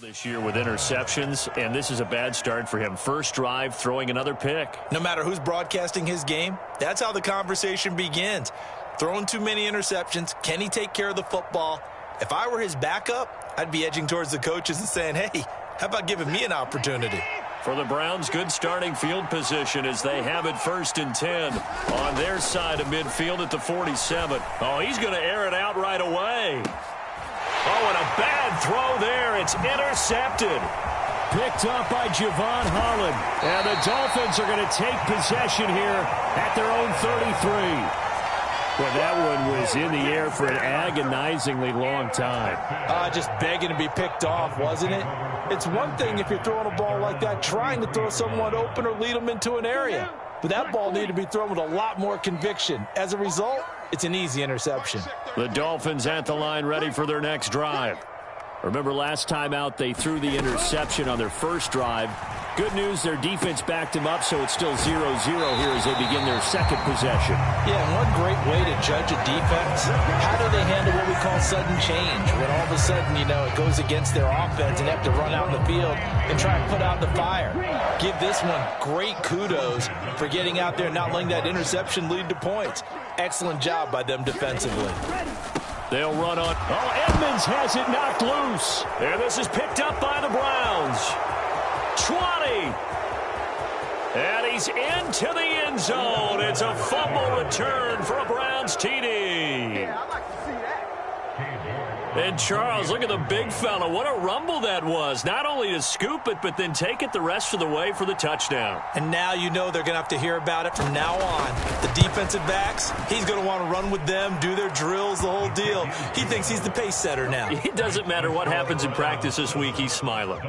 This year with interceptions, and this is a bad start for him. First drive, throwing another pick. No matter who's broadcasting his game, that's how the conversation begins. Throwing too many interceptions, can he take care of the football? If I were his backup, I'd be edging towards the coaches and saying, hey, how about giving me an opportunity? For the Browns, good starting field position as they have it 1st and 10 on their side of midfield at the 47. Oh, he's going to air it out right away. Oh, and a bad throw there. It's intercepted. Picked up by Javon Holland. And the Dolphins are going to take possession here at their own 33. Well, that one was in the air for an agonizingly long time. Just begging to be picked off, wasn't it? It's one thing if you're throwing a ball like that, trying to throw someone open or lead them into an area. But that ball needed to be thrown with a lot more conviction. As a result, it's an easy interception. The Dolphins at the line ready for their next drive. Remember last time out they threw the interception on their first drive. Good news, their defense backed them up, so it's still 0-0 here as they begin their second possession. Yeah, and one great way to judge a defense, how do they handle what we call sudden change? When all of a sudden, you know, it goes against their offense and they have to run out in the field and try and put out the fire. Give this one great kudos for getting out there and not letting that interception lead to points. Excellent job by them defensively. They'll run on. Oh, Edmonds has it knocked loose. And this is picked up by the Browns. 20. And he's into the end zone. It's a fumble return for a Browns TD. Yeah, I'd like to see that. And Charles, look at the big fella. What a rumble that was. Not only to scoop it, but then take it the rest of the way for the touchdown. And now you know they're going to have to hear about it from now on. The defensive backs, he's going to want to run with them, do their drills, the whole deal. He thinks he's the pace setter now. It doesn't matter what happens in practice this week, he's smiling.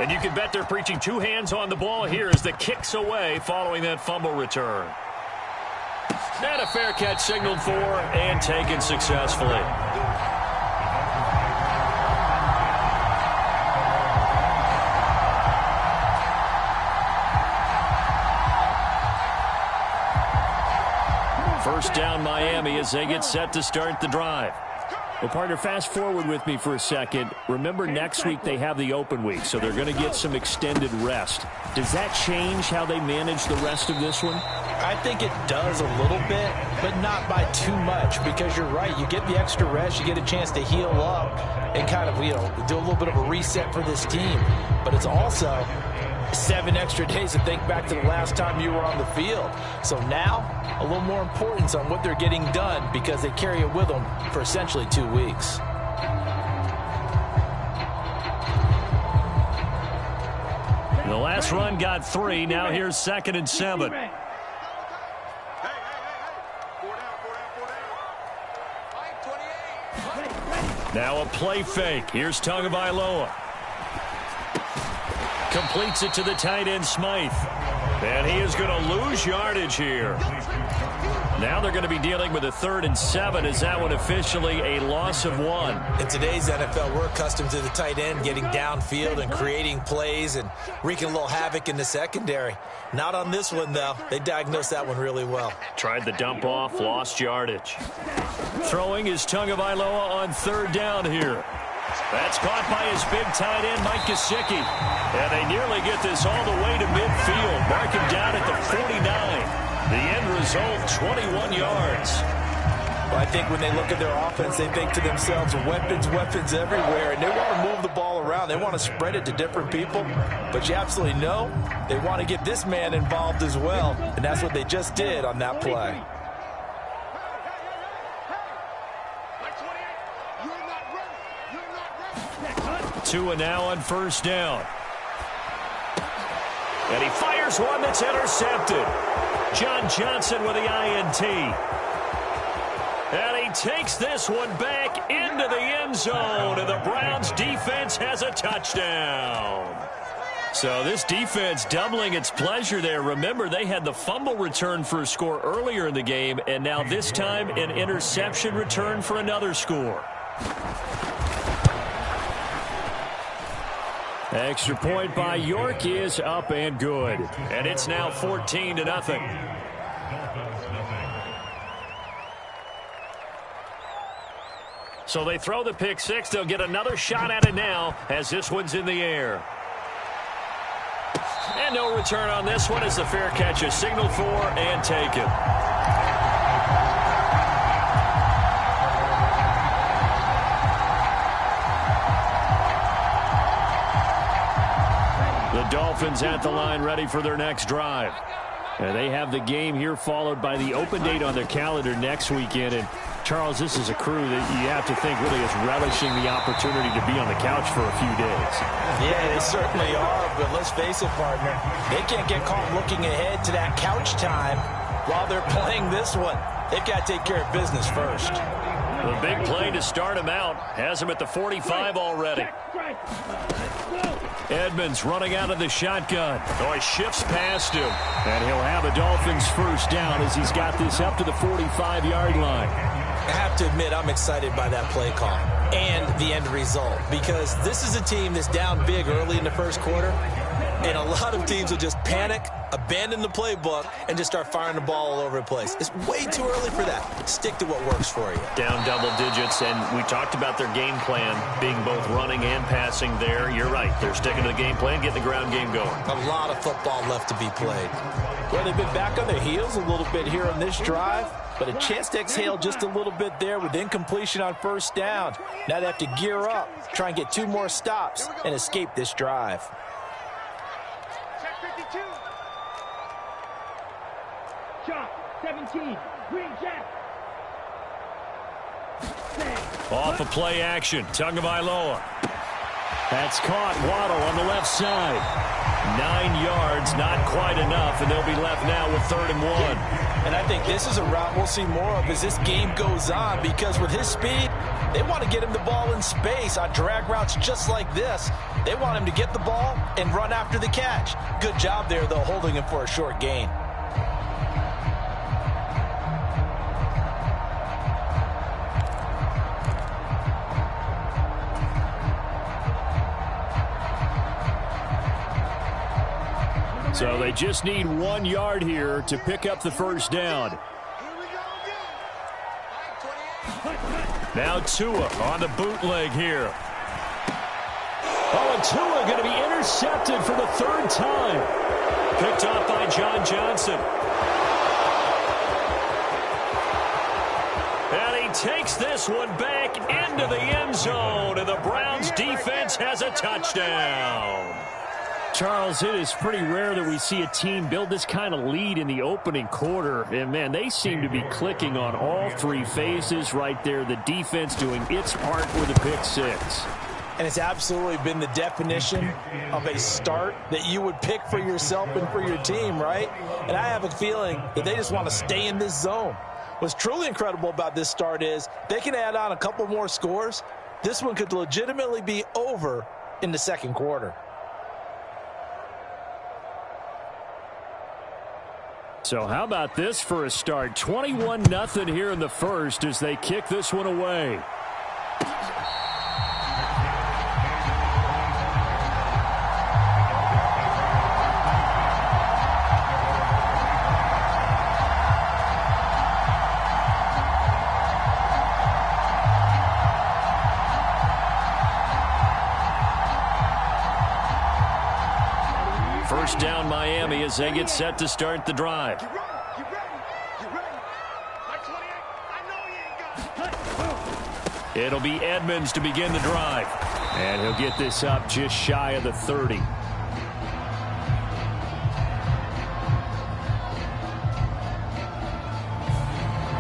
And you can bet they're preaching two hands on the ball here as the kick's away following that fumble return. And a fair catch signaled for and taken successfully. First down Miami as they get set to start the drive. Well, partner, fast forward with me for a second. Remember, next week they have the open week, so they're going to get some extended rest. Does that change how they manage the rest of this one? I think it does a little bit, but not by too much, because you're right. You get the extra rest, you get a chance to heal up and kind of, you know, do a little bit of a reset for this team. But it's also 7 extra days to think back to the last time you were on the field. So now, a little more importance on what they're getting done because they carry it with them for essentially 2 weeks. The last run got 3. Now here's 2nd and 7. Now a play fake. Here's Tagovailoa. Completes it to the tight end, Smythe. And he is going to lose yardage here. Now they're going to be dealing with a 3rd and 7. Is that one officially a loss of 1? In today's NFL, we're accustomed to the tight end getting downfield and creating plays and wreaking a little havoc in the secondary. Not on this one, though. They diagnosed that one really well. Tried the dump off, lost yardage. Throwing is Tagovailoa on 3rd down here. That's caught by his big tight end, Mike Gesicki. And they nearly get this all the way to midfield. Mark him down at the 49. The end result, 21 yards. Well, I think when they look at their offense, they think to themselves, weapons, weapons everywhere. And they want to move the ball around. They want to spread it to different people. But you absolutely know they want to get this man involved as well. And that's what they just did on that play. Tua now on 1st down. And he fires one that's intercepted. John Johnson with the INT. And he takes this one back into the end zone. And the Browns defense has a touchdown. So this defense doubling its pleasure there. Remember, they had the fumble return for a score earlier in the game. And now this time an interception return for another score. Extra point by York is up and good. And it's now 14-0. So they throw the pick six. They'll get another shot at it now as this one's in the air. And no return on this one as the fair catch is signaled for and taken. The Dolphins at the line ready for their next drive. And they have the game here followed by the open date on their calendar next weekend. And Charles, this is a crew that you have to think really is relishing the opportunity to be on the couch for a few days. Yeah, they certainly are, but let's face it, partner. They can't get caught looking ahead to that couch time while they're playing this one. They've got to take care of business first. The big play to start him out has him at the 45 already. Edmonds running out of the shotgun. Oh, he shifts past him. And he'll have a Dolphins first down as he's got this up to the 45-yard line. I have to admit, I'm excited by that play call and the end result because this is a team that's down big early in the first quarter, and a lot of teams will just panic, abandon the playbook, and just start firing the ball all over the place. It's way too early for that. Stick to what works for you. Down double digits, and we talked about their game plan being both running and passing there. You're right. They're sticking to the game plan, getting the ground game going. A lot of football left to be played. Well, they've been back on their heels a little bit here on this drive, but a chance to exhale just a little bit there with incompletion on first down. Now they have to gear up, try and get 2 more stops, and escape this drive. Check 52. Shot 17. Green Jack. Off of play action. Tagovailoa. That's caught. Waddle on the left side. 9 yards, not quite enough, and they'll be left now with 3rd and 1. And I think this is a route we'll see more of as this game goes on because with his speed, they want to get him the ball in space on drag routes just like this. They want him to get the ball and run after the catch. Good job there, though, holding him for a short gain. So they just need 1 yard here to pick up the first down. Now Tua on the bootleg here. Oh, and Tua going to be intercepted for the 3rd time. Picked off by John Johnson. And he takes this one back into the end zone, and the Browns defense has a touchdown. Charles, it is pretty rare that we see a team build this kind of lead in the opening quarter. And, man, they seem to be clicking on all 3 phases right there. The defense doing its part with the pick six. And it's absolutely been the definition of a start that you would pick for yourself and for your team, right? And I have a feeling that they just want to stay in this zone. What's truly incredible about this start is they can add on a couple more scores. This one could legitimately be over in the second quarter. So how about this for a start? 21-0 here in the first as they kick this one away. First down Miami as they get set to start the drive. It'll be Edmonds to begin the drive. And he'll get this up just shy of the 30.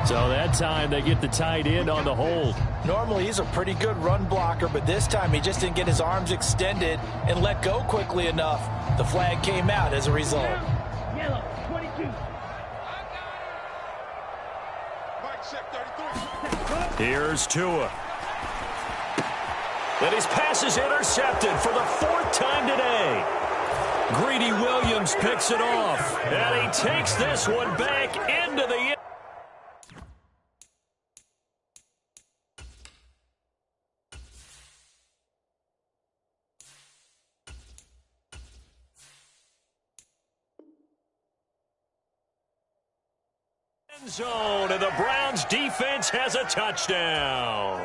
So that time they get the tight end on the hold. Normally he's a pretty good run blocker, but this time he just didn't get his arms extended and let go quickly enough. The flag came out as a result. Yellow 22. Here's Tua. And his pass is intercepted for the 4th time today. Greedy Williams picks it off. And he takes this one back into the end. Zone, and the Browns defense has a touchdown.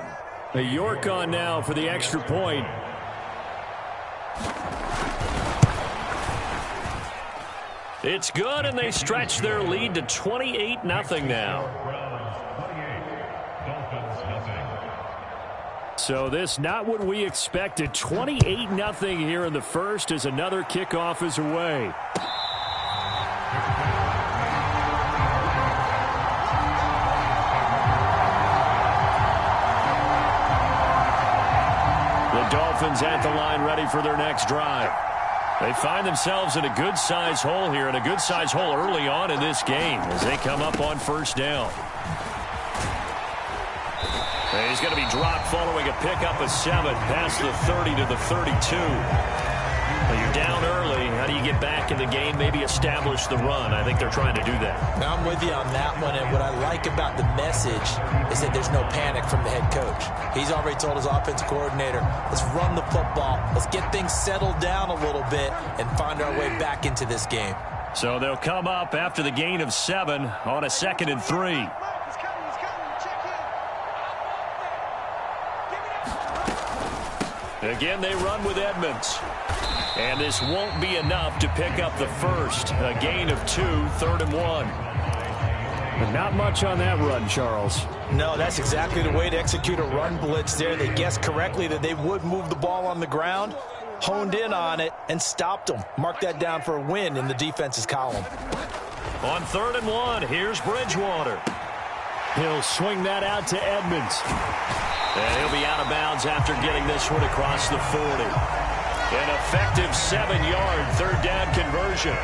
A York on now for the extra point. It's good, and they stretch their lead to 28-0 now. So this not what we expected. 28-0 here in the first as another kickoff is away. The Dolphins at the line ready for their next drive. They find themselves in a good-sized hole here, and a good-sized hole early on in this game as they come up on first down. And he's going to be dropped following a pickup of 7 past the 30 to the 32. Well, you're down early. How do you get back in the game, maybe establish the run? I think they're trying to do that. Now, I'm with you on that one, and what I like about the message is that there's no panic from the head coach. He's already told his offensive coordinator, let's run the football, let's get things settled down a little bit and find our way back into this game. So they'll come up after the gain of 7 on a 2nd and 3. Again, they run with Edmonds. And this won't be enough to pick up the first. A gain of 2, 3rd and 1. But not much on that run, Charles. No, that's exactly the way to execute a run blitz there. They guessed correctly that they would move the ball on the ground, honed in on it, and stopped them. Mark that down for a win in the defense's column. On 3rd and 1, here's Bridgewater. He'll swing that out to Edmonds. And he'll be out of bounds after getting this one across the 40. An effective 7-yard 3rd down conversion.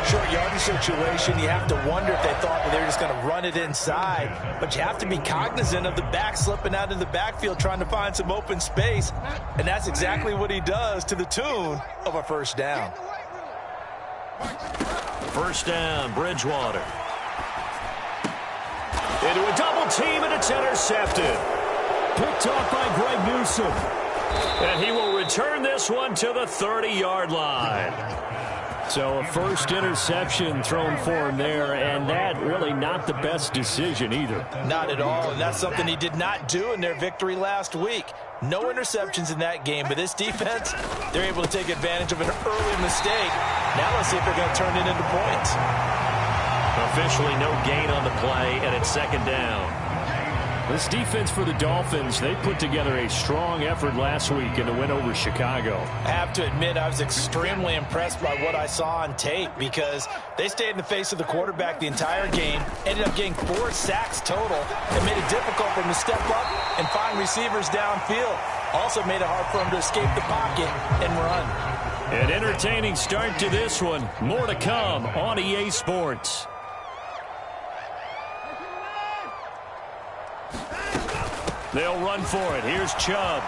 Short yardage situation, you have to wonder if they thought that they were just going to run it inside. But you have to be cognizant of the back slipping out of the backfield trying to find some open space. And that's exactly what he does to the tune of a 1st down. 1st down, Bridgewater. Into a double team, and it's intercepted. Picked off by Greg Newsom. And he will return this one to the 30-yard line. So a first interception thrown for him there, and that really not the best decision either. Not at all, and that's something he did not do in their victory last week. No interceptions in that game, but this defense, they're able to take advantage of an early mistake. Now let's see if they're going to turn it into points. Officially no gain on the play, and it's 2nd down. This defense for the Dolphins, they put together a strong effort last week in the win over Chicago. I have to admit, I was extremely impressed by what I saw on tape because they stayed in the face of the quarterback the entire game, ended up getting 4 sacks total, and made it difficult for him to step up and find receivers downfield. Also made it hard for him to escape the pocket and run. An entertaining start to this one. More to come on EA Sports. They'll run for it. Here's Chubb.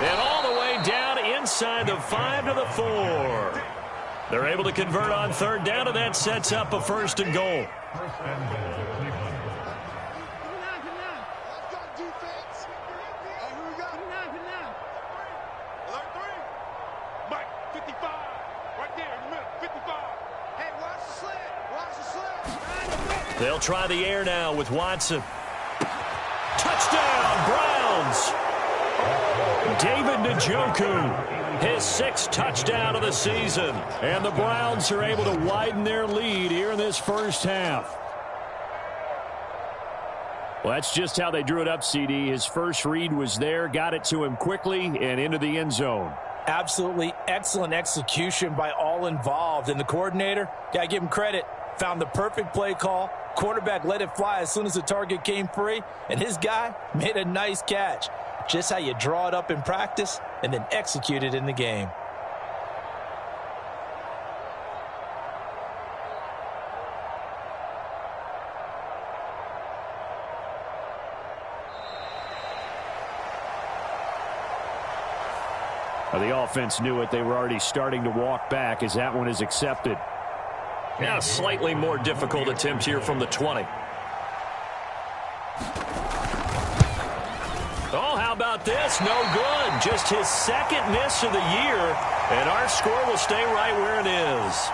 And all the way down inside the 5 to the 4. They're able to convert on 3rd down, and that sets up a 1st and goal. They'll try the air now with Watson. Touchdown, Browns! David Njoku, his 6th touchdown of the season. And the Browns are able to widen their lead here in this first half. Well, that's just how they drew it up, CD. His first read was there, got it to him quickly, and into the end zone. Absolutely excellent execution by all involved. And the coordinator, got to give him credit, found the perfect play call. Quarterback let it fly as soon as the target came free, and his guy made a nice catch. Just how you draw it up in practice and then execute it in the game. Well, the offense knew it. They were already starting to walk back as that one is accepted. Now a slightly more difficult attempt here from the 20. Oh, how about this? No good. Just his 2nd miss of the year, and our score will stay right where it is.